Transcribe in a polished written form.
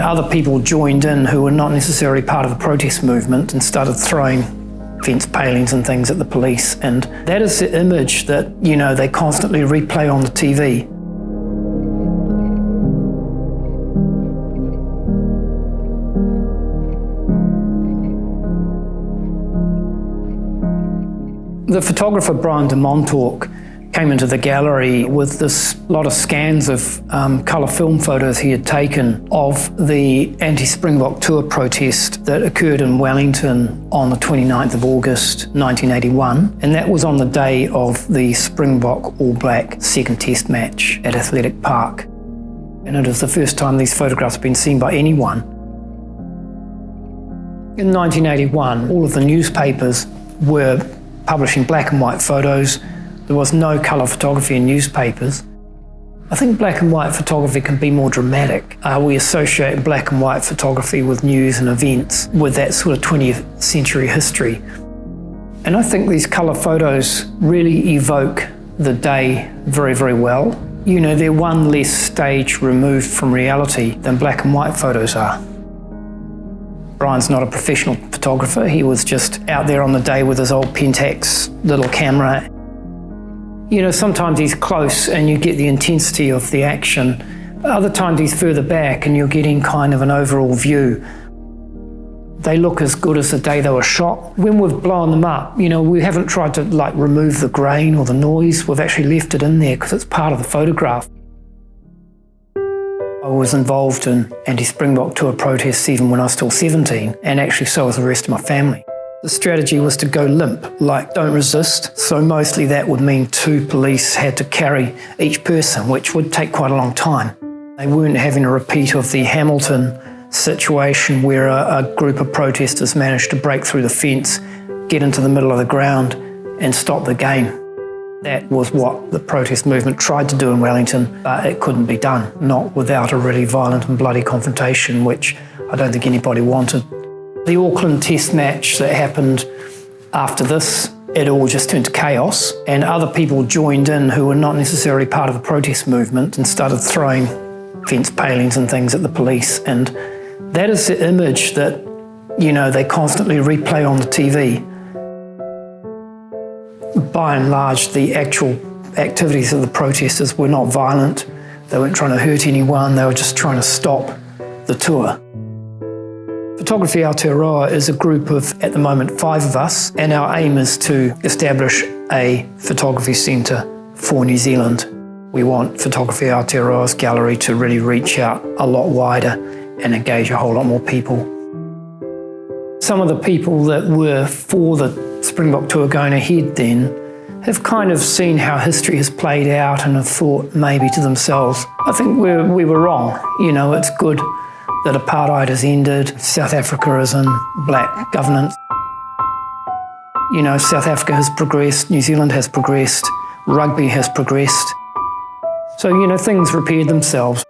other people joined in who were not necessarily part of the protest movement and started throwing fence palings and things at the police. And that is the image that, they constantly replay on the TV. The photographer Brian de Montauk came into the gallery with this lot of scans of colour film photos he had taken of the anti-Springbok tour protest that occurred in Wellington on the 29th of August 1981, and that was on the day of the Springbok All Black second test match at Athletic Park. And it is the first time these photographs have been seen by anyone. In 1981, all of the newspapers were publishing black and white photos. There was no colour photography in newspapers. I think black and white photography can be more dramatic. We associate black and white photography with news and events, with that sort of 20th century history. And I think these colour photos really evoke the day very, very well. They're one less stage removed from reality than black and white photos are. Brian's not a professional photographer. He was just out there on the day with his old Pentax little camera. Sometimes he's close and you get the intensity of the action. Other times he's further back and you're getting kind of an overall view. They look as good as the day they were shot. When we've blown them up, we haven't tried to remove the grain or the noise. We've actually left it in there because it's part of the photograph. I was involved in anti-Springbok tour protests even when I was still 17, and actually so was the rest of my family. The strategy was to go limp, don't resist. So mostly that would mean 2 police had to carry each person, which would take quite a long time. They weren't having a repeat of the Hamilton situation where a group of protesters managed to break through the fence, get into the middle of the ground and stop the game. That was what the protest movement tried to do in Wellington, but it couldn't be done, not without a really violent and bloody confrontation, which I don't think anybody wanted. The Auckland Test match that happened after this, it all just turned to chaos, and other people joined in who were not necessarily part of the protest movement and started throwing fence palings and things at the police. And that is the image that, they constantly replay on the TV. By and large, the actual activities of the protesters were not violent. They weren't trying to hurt anyone. They were just trying to stop the tour. Photography Aotearoa is a group of, at the moment, 5 of us, and our aim is to establish a photography centre for New Zealand. We want Photography Aotearoa's gallery to really reach out a lot wider and engage a whole lot more people. Some of the people that were for the Springbok tour going ahead then have kind of seen how history has played out and have thought maybe to themselves, I think we were wrong. It's good that apartheid has ended, South Africa is in black governance. South Africa has progressed, New Zealand has progressed, rugby has progressed. So, things repaired themselves.